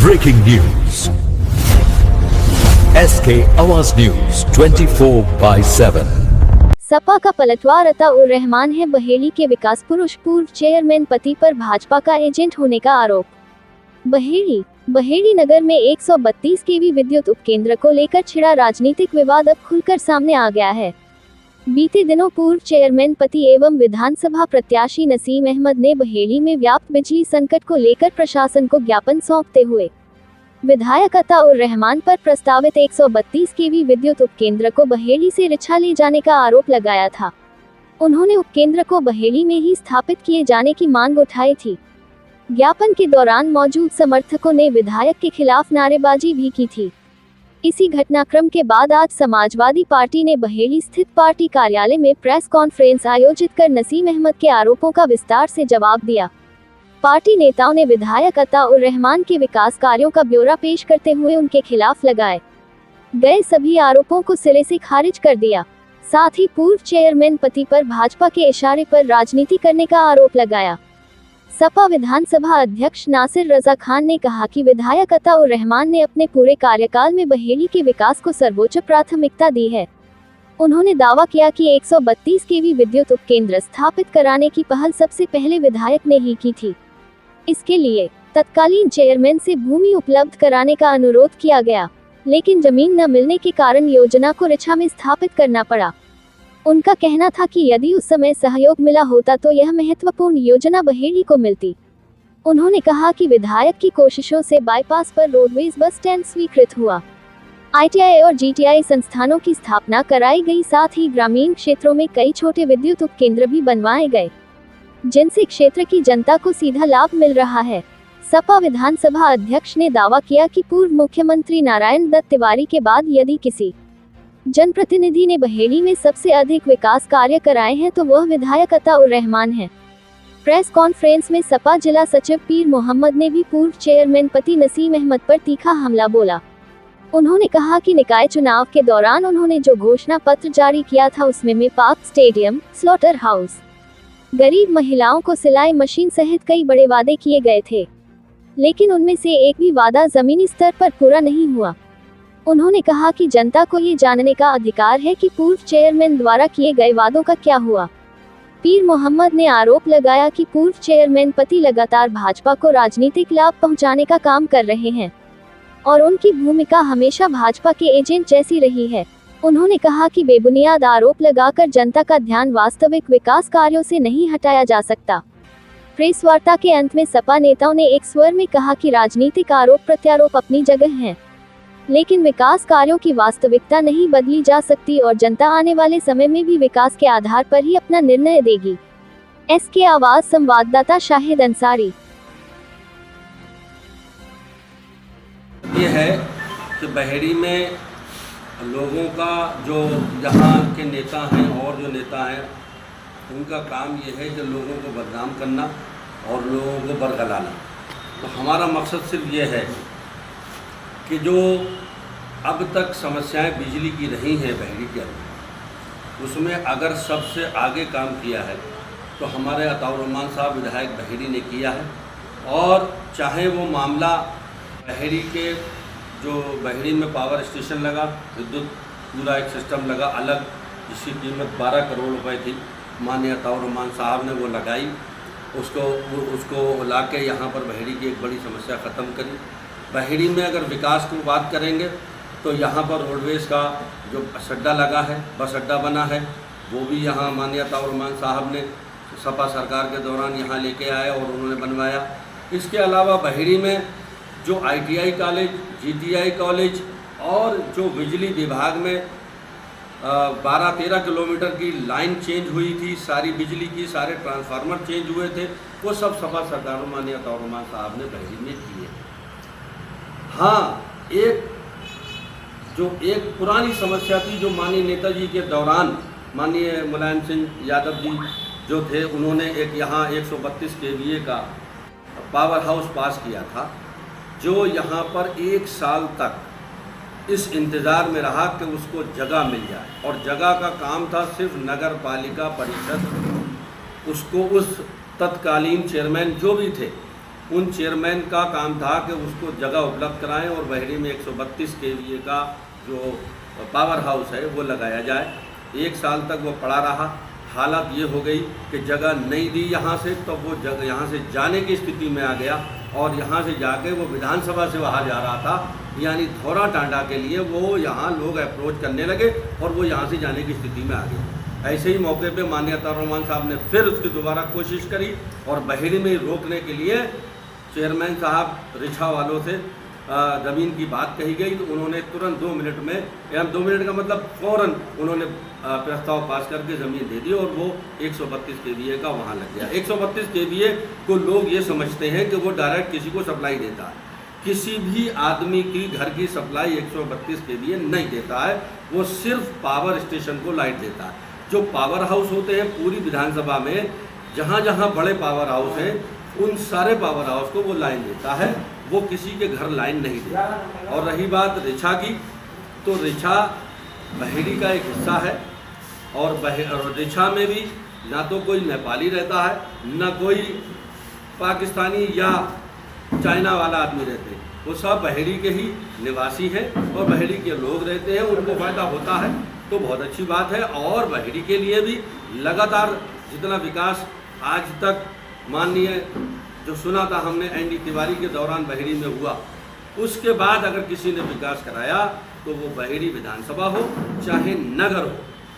Breaking news. SK आवाज news 24/7। Sapa का पलटवार अताउर रहमान है बहेड़ी के विकास पुरुष पूर्व चेयरमैन पति पर भाजपा का एजेंट होने का आरोप। बहेड़ी नगर में 132 केवी विद्युत उपकेंद्र को लेकर छिड़ा राजनीतिक विवाद अब खुलकर सामने आ गया है। बीते दिनों पूर्व चेयरमैन पति एवं विधानसभा प्रत्याशी नसीम अहमद ने बहेड़ी में व्याप्त बिजली संकट को लेकर प्रशासन को ज्ञापन सौंपते हुए विधायक अताउर रहमान पर प्रस्तावित 132 केवी विद्युत उपकेंद्र को बहेड़ी से रिछा ले जाने का आरोप लगाया था। उन्होंने उपकेंद्र को बहेड़ी में ही स्थापित किए जाने की मांग उठाई थी। ज्ञापन के दौरान मौजूद समर्थकों ने विधायक के खिलाफ नारेबाजी भी की थी। इसी घटनाक्रम के बाद आज समाजवादी पार्टी ने बहेड़ी स्थित पार्टी कार्यालय में प्रेस कॉन्फ्रेंस आयोजित कर नसीम अहमद के आरोपों का विस्तार से जवाब दिया। पार्टी नेताओं ने विधायक अताउर रहमान के विकास कार्यों का ब्यौरा पेश करते हुए उनके खिलाफ लगाए गए सभी आरोपों को सिरे से खारिज कर दिया। साथ ही पूर्व चेयरमैन पति पर भाजपा के इशारे पर राजनीति करने का आरोप लगाया। सपा विधानसभा अध्यक्ष नासिर रजा खान ने कहा कि विधायक अताउर रहमान ने अपने पूरे कार्यकाल में बहेड़ी के विकास को सर्वोच्च प्राथमिकता दी है। उन्होंने दावा किया कि 132 केवी विद्युत उपकेंद्र स्थापित कराने की पहल सबसे पहले विधायक ने ही की थी। इसके लिए तत्कालीन चेयरमैन से भूमि उपलब्ध कराने का अनुरोध किया गया, लेकिन जमीन न मिलने के कारण योजना को रिछा में स्थापित करना पड़ा। उनका कहना था कि यदि उस समय सहयोग मिला होता तो यह महत्वपूर्ण योजना बहेड़ी को मिलती। उन्होंने कहा कि विधायक की कोशिशों से बाईपास पर रोडवेज बस स्टैंड स्वीकृत हुआ, ITI और GTI संस्थानों की स्थापना कराई गई, साथ ही ग्रामीण क्षेत्रों में कई छोटे विद्युत उपकेंद्र भी बनवाए गए, जिनसे क्षेत्र की जनता को सीधा लाभ मिल रहा है। सपा विधानसभा अध्यक्ष ने दावा किया कि पूर्व मुख्यमंत्री नारायण दत्त तिवारी के बाद यदि किसी जनप्रतिनिधि ने बहेड़ी में सबसे अधिक विकास कार्य कराए हैं तो वह विधायक अताउर रहमान है। प्रेस कॉन्फ्रेंस में सपा जिला सचिव पीर मोहम्मद ने भी पूर्व चेयरमैन पति नसीम अहमद पर तीखा हमला बोला। उन्होंने कहा कि निकाय चुनाव के दौरान उन्होंने जो घोषणा पत्र जारी किया था उसमें में पार्क, स्टेडियम, स्लॉटर हाउस, गरीब महिलाओं को सिलाई मशीन सहित कई बड़े वादे किए गए थे, लेकिन उनमें से एक भी वादा जमीनी स्तर पर पूरा नहीं हुआ। उन्होंने कहा कि जनता को ये जानने का अधिकार है कि पूर्व चेयरमैन द्वारा किए गए वादों का क्या हुआ। पीर मोहम्मद ने आरोप लगाया कि पूर्व चेयरमैन पति लगातार भाजपा को राजनीतिक लाभ पहुंचाने का काम कर रहे हैं और उनकी भूमिका हमेशा भाजपा के एजेंट जैसी रही है। उन्होंने कहा कि बेबुनियाद आरोप लगाकर जनता का ध्यान वास्तविक विकास कार्यों से नहीं हटाया जा सकता। प्रेस वार्ता के अंत में सपा नेताओं ने एक स्वर में कहा कि राजनीतिक आरोप प्रत्यारोप अपनी जगह हैं, लेकिन विकास कार्यों की वास्तविकता नहीं बदली जा सकती और जनता आने वाले समय में भी विकास के आधार पर ही अपना निर्णय देगी। SK आवाज संवाददाता शाहिद अंसारी। ये है कि बहेड़ी में लोगों का जो यहाँ के नेता हैं और जो नेता हैं उनका काम ये है कि लोगों को बदनाम करना और लोगों को बरगलाना। तो हमारा मकसद सिर्फ ये है कि जो अब तक समस्याएं बिजली की रही हैं बहेड़ी के अंदर, उसमें अगर सबसे आगे काम किया है तो हमारे अताउर रहमान साहब विधायक बहेड़ी ने किया है। और चाहे वो मामला बहेड़ी के जो बहेड़ी में पावर स्टेशन लगा, विद्युत पूरा एक सिस्टम लगा अलग, जिसकी कीमत 12 करोड़ रुपए थी, माननीय अताउर रहमान साहब ने वो लगाई, उसको ला के यहाँ पर बहेड़ी की एक बड़ी समस्या ख़त्म करी। बहेड़ी में अगर विकास की बात करेंगे तो यहाँ पर रोडवेज़ का जो बस अड्डा लगा है, बस अड्डा बना है, वो भी यहाँ माननीय अताउर रहमान साहब ने सपा सरकार के दौरान यहाँ लेके आए और उन्होंने बनवाया। इसके अलावा बहेड़ी में जो ITI कॉलेज, GTI कॉलेज और जो बिजली विभाग में 12-13 किलोमीटर की लाइन चेंज हुई थी, सारी बिजली की सारे ट्रांसफार्मर चेंज हुए थे, वो सब सपा सरकार माननीय अताउर रहमान साहब ने बहेड़ी में किए। हाँ, एक पुरानी समस्या थी जो माननीय नेताजी के दौरान माननीय मुलायम सिंह यादव जी जो थे, उन्होंने एक यहाँ 132 KVA का पावर हाउस पास किया था, जो यहाँ पर 1 साल तक इस इंतज़ार में रहा कि उसको जगह मिल जाए, और जगह का काम था सिर्फ नगर पालिका परिषद उसको, उस तत्कालीन चेयरमैन जो भी थे उन चेयरमैन का काम था कि उसको जगह उपलब्ध कराएं और बहेड़ी में 132 केवीए का जो पावर हाउस है वो लगाया जाए। 1 साल तक वो पड़ा रहा। हालत ये हो गई कि जगह नहीं दी यहाँ से, तो वो जगह यहाँ से जाने की स्थिति में आ गया और यहाँ से जाके वो विधानसभा से बाहर जा रहा था, यानी धौरा टांडा के लिए वो यहाँ लोग अप्रोच करने लगे और वो यहाँ से जाने की स्थिति में आ गए। ऐसे ही मौके पे माननीय अताउर रहमान साहब ने फिर उसकी दोबारा कोशिश करी और बहेड़ी में रोकने के लिए चेयरमैन साहब रिछा वालों से ज़मीन की बात कही गई, तो उन्होंने तुरंत 2 मिनट में, या 2 मिनट का मतलब फ़ौरन उन्होंने प्रस्ताव पास करके ज़मीन दे दी और वो 132 केवीए का वहाँ लग गया। 132 केवीए को लोग ये समझते हैं कि वो डायरेक्ट किसी को सप्लाई देता है। किसी भी आदमी की घर की सप्लाई 132 केवीए नहीं देता है, वो सिर्फ पावर स्टेशन को लाइट देता है। जो पावर हाउस होते हैं पूरी विधानसभा में, जहाँ जहाँ बड़े पावर हाउस हैं उन सारे पावर हाउस को वो लाइन देता है, वो किसी के घर लाइन नहीं देता। और रही बात रिछा की, तो रिछा बहेड़ी का एक हिस्सा है और रिछा में भी ना तो कोई नेपाली रहता है, ना कोई पाकिस्तानी या चाइना वाला आदमी रहते हैं, वो सब बहेड़ी के ही निवासी हैं और बहेड़ी के लोग रहते हैं, उनको फ़ायदा होता है तो बहुत अच्छी बात है। और बहेड़ी के लिए भी लगातार जितना विकास आज तक माननीय जो सुना था हमने एनडी तिवारी के दौरान बहेड़ी में हुआ, उसके बाद अगर किसी ने विकास कराया तो वो बहेड़ी विधानसभा हो चाहे नगर हो,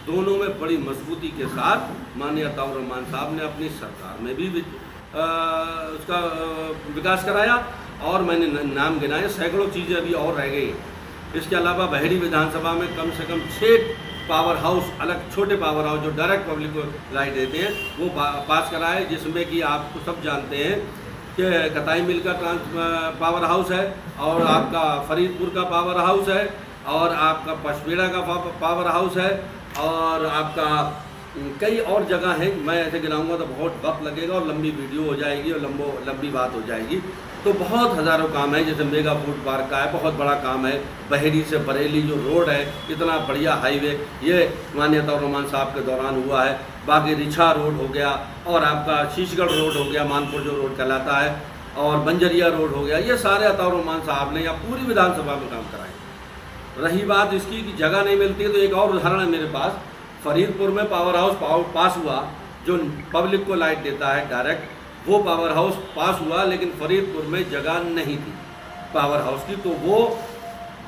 दोनों में बड़ी मजबूती के साथ माननीय अताउर रहमान साहब ने अपनी सरकार में भी उसका विकास कराया और मैंने नाम गिनाए, सैकड़ों चीज़ें अभी और रह गई हैं। इसके अलावा बहेड़ी विधानसभा में कम से कम 6 पावर हाउस, अलग छोटे पावर हाउस जो डायरेक्ट पब्लिक को लाइट देते हैं, वो पास कराए, जिसमें कि आपको सब जानते हैं कि कताई मिल का पावर हाउस है और आपका फरीदपुर का पावर हाउस है और आपका पचपेड़ा का पावर हाउस है और आपका कई और जगह हैं। मैं ऐसे गिनाऊंगा तो बहुत वक्त लगेगा और लंबी वीडियो हो जाएगी और लंबी बात हो जाएगी। तो बहुत हज़ारों काम है, जैसे मेगा फूड पार्क का है, बहुत बड़ा काम है। बहेड़ी से बरेली जो रोड है, इतना बढ़िया हाईवे, ये माननीय अताउर रहमान साहब के दौरान हुआ है। बाकी रिछा रोड हो गया और आपका शीशगढ़ रोड हो गया, मानपुर जो रोड कहलाता है, और बंजरिया रोड हो गया, ये सारे अताउर रहमान साहब ने या पूरी विधानसभा में काम कराए। रही बात इसकी कि जगह नहीं मिलती है, तो एक और उदाहरण है मेरे पास। फरीदपुर में पावर हाउस पास हुआ जो पब्लिक को लाइट देता है डायरेक्ट, वो पावर हाउस पास हुआ, लेकिन फरीदपुर में जगह नहीं थी पावर हाउस की, तो वो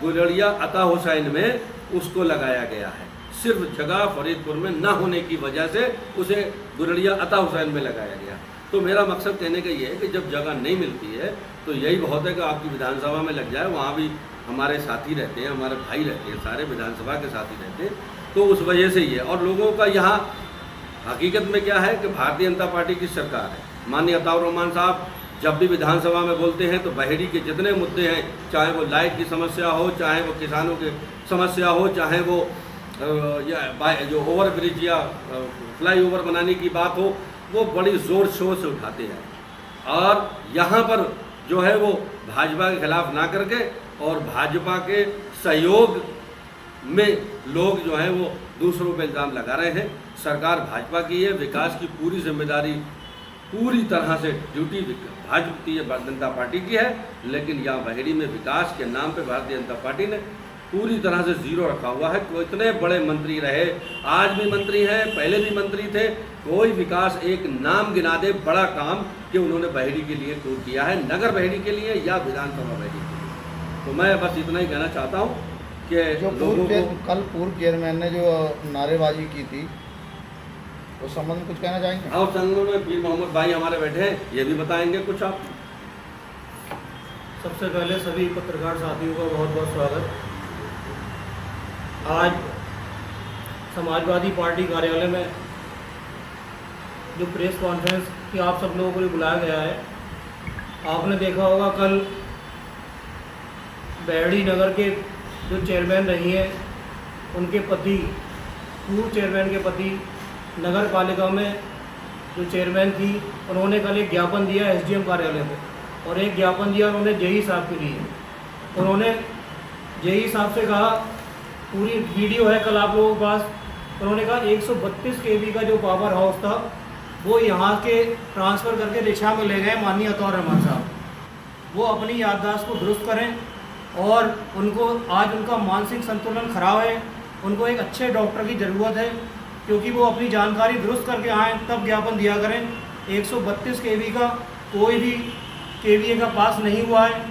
गुलड़िया अता हुसैन में उसको लगाया गया है। सिर्फ जगह फरीदपुर में ना होने की वजह से उसे गुलड़िया अता हुसैन में लगाया गया। तो मेरा मकसद कहने का ये है कि जब जगह नहीं मिलती है तो यही बहुत है कि आपकी विधानसभा में लग जाए। वहाँ भी हमारे साथी रहते हैं, हमारे भाई रहते हैं, सारे विधानसभा के साथी रहते हैं, तो उस वजह से ये। और लोगों का यहाँ हकीकत में क्या है कि भारतीय जनता पार्टी की सरकार है। माननीय अताउर रहमान साहब जब भी विधानसभा में बोलते हैं तो बहेड़ी के जितने मुद्दे हैं, चाहे वो लाइट की समस्या हो, चाहे वो किसानों की समस्या हो, चाहे वो जो ओवर ब्रिज या फ्लाईओवर बनाने की बात हो, वो बड़ी ज़ोर शोर से उठाते हैं। और यहाँ पर जो है वो भाजपा के खिलाफ ना करके और भाजपा के सहयोग में लोग जो हैं वो दूसरों पर इल्ज़ाम लगा रहे हैं। सरकार भाजपा की है, विकास की पूरी जिम्मेदारी, पूरी तरह से ड्यूटी भारतीय जनता पार्टी की है, लेकिन यहाँ बहेड़ी में विकास के नाम पे भारतीय जनता पार्टी ने पूरी तरह से ज़ीरो रखा हुआ है। तो इतने बड़े मंत्री रहे, आज भी मंत्री हैं, पहले भी मंत्री थे, कोई विकास एक नाम गिना दे बड़ा काम कि उन्होंने बहेड़ी के लिए क्यों किया है, नगर बहेड़ी के लिए या विधानसभा बहेड़ी के लिए। तो मैं बस इतना ही कहना चाहता हूँ कि जो कल पूर्व चेयरमैन ने जो नारेबाजी की थी उस संबंध में कुछ कहना चाहेंगे? हाँ, संघ में पीर मोहम्मद भाई हमारे बैठे हैं, ये भी बताएंगे कुछ आप। सबसे पहले सभी पत्रकार साथियों का बहुत बहुत स्वागत। आज समाजवादी पार्टी कार्यालय में जो प्रेस कॉन्फ्रेंस की आप सब लोगों को भी बुलाया गया है, आपने देखा होगा कल बहेड़ी नगर के जो चेयरमैन रही हैं, उनके पति, पूर्व चेयरमैन के पति नगर पालिका में जो चेयरमैन थी, उन्होंने कल एक ज्ञापन दिया एसडीएम कार्यालय में और एक ज्ञापन दिया उन्होंने जेई साहब के लिए। उन्होंने जेई साहब से कहा, पूरी वीडियो है कल आप लोगों के पास, उन्होंने कहा 132 केवी का जो पावर हाउस था वो यहाँ के ट्रांसफ़र करके रिछा में ले गए माननीय अताउर रहमान साहब। वो अपनी याददाश्त को दुरुस्त करें। और उनको आज उनका मानसिक संतुलन खराब है, उनको एक अच्छे डॉक्टर की ज़रूरत है, क्योंकि वो अपनी जानकारी दुरुस्त करके आएँ तब ज्ञापन दिया करें। 132 kV का कोई भी KVA का पास नहीं हुआ है।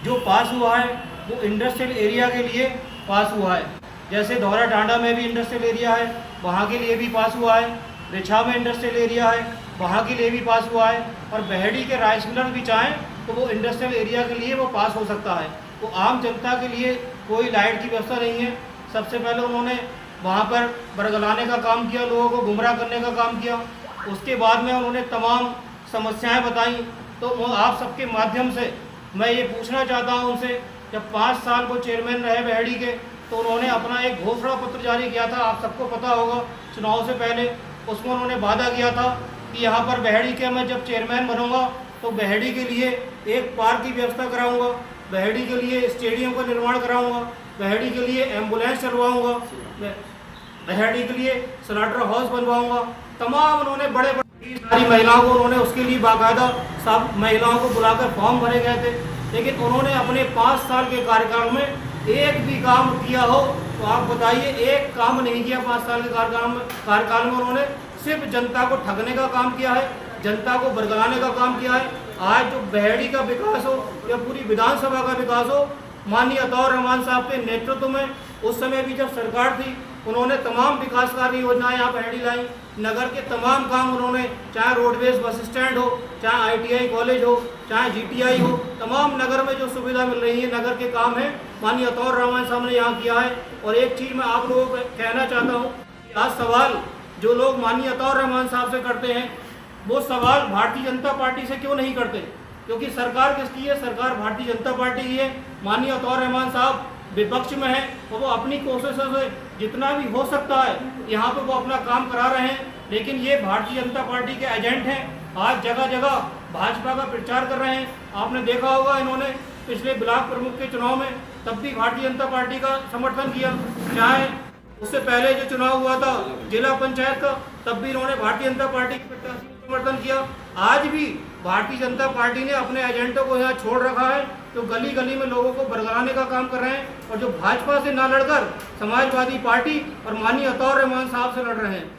जो पास हुआ है वो इंडस्ट्रियल एरिया के लिए पास हुआ है। जैसे धौरा टांडा में भी इंडस्ट्रियल एरिया है, वहाँ के लिए भी पास हुआ है। रिछा में इंडस्ट्रियल एरिया है, वहाँ के लिए भी पास हुआ है। और बहेड़ी के राइस मिलर भी चाहें तो वो इंडस्ट्रियल एरिया के लिए वो पास हो सकता है। तो आम जनता के लिए कोई लाइट की व्यवस्था नहीं है। सबसे पहले उन्होंने वहाँ पर बरगलाने का काम किया, लोगों को गुमराह करने का काम किया। उसके बाद में उन्होंने तमाम समस्याएं बताई। तो आप सबके माध्यम से मैं ये पूछना चाहता हूँ उनसे, जब 5 साल वो चेयरमैन रहे बहेड़ी के, तो उन्होंने अपना एक घोषणा पत्र जारी किया था, आप सबको पता होगा, चुनाव से पहले। उसमें उन्होंने वादा किया था कि यहाँ पर बहेड़ी के मैं जब चेयरमैन बनूंगा तो बहेड़ी के लिए एक पार्क की व्यवस्था कराऊंगा, बहेड़ी के लिए स्टेडियम का निर्माण कराऊंगा, बहेड़ी के लिए एम्बुलेंस चलवाऊंगा, बहेड़ी के लिए स्लाटर हाउस बनवाऊंगा। तमाम उन्होंने बड़े बड़े सारी महिलाओं को उन्होंने उसके लिए बाकायदा सब महिलाओं को बुलाकर फॉर्म भरे गए थे। लेकिन उन्होंने अपने 5 साल के कार्यकाल में एक भी काम किया हो तो आप बताइए, एक काम नहीं किया 5 साल के कार्यकाल में। उन्होंने सिर्फ जनता को ठगने का काम किया है, जनता को बरगलाने का काम किया है। आज जो बहेड़ी का विकास हो या पूरी विधानसभा का विकास हो, माननीय अतौर रहमान साहब के नेतृत्व में उस समय भी जब सरकार थी, उन्होंने तमाम विकास कार्य योजनाएं यहाँ बहेड़ी लाई। नगर के तमाम काम उन्होंने, चाहे रोडवेज बस स्टैंड हो, चाहे ITI कॉलेज हो, चाहे GTI हो, तमाम नगर में जो सुविधा मिल रही है नगर के काम है माननीय अतौर रहमान साहब ने यहाँ किया है। और एक चीज़ मैं आप लोगों को कहना चाहता हूँ कि आज सवाल जो लोग माननीय अतौर रहमान साहब से करते हैं, वो सवाल भारतीय जनता पार्टी से क्यों नहीं करते? क्योंकि सरकार किसकी है? सरकार भारतीय जनता पार्टी की है। माननीय अतौर रहमान साहब विपक्ष में है और वो अपनी कोशिशों से जितना भी हो सकता है यहाँ पे वो अपना काम करा रहे हैं। लेकिन ये भारतीय जनता पार्टी के एजेंट हैं, आज जगह जगह भाजपा का प्रचार कर रहे हैं। आपने देखा होगा इन्होंने पिछले ब्लॉक प्रमुख के चुनाव में तब भी भारतीय जनता पार्टी का समर्थन किया, चाहे उससे पहले जो चुनाव हुआ था जिला पंचायत का, तब भी इन्होंने भारतीय जनता पार्टी के प्रत्याशी का समर्थन किया। आज भी भारतीय जनता पार्टी ने अपने एजेंटों को यहाँ छोड़ रखा है, तो गली गली में लोगों को बरगलाने का काम कर रहे हैं और जो भाजपा से ना लड़कर समाजवादी पार्टी और माननीय अतौर रहमान साहब से लड़ रहे हैं।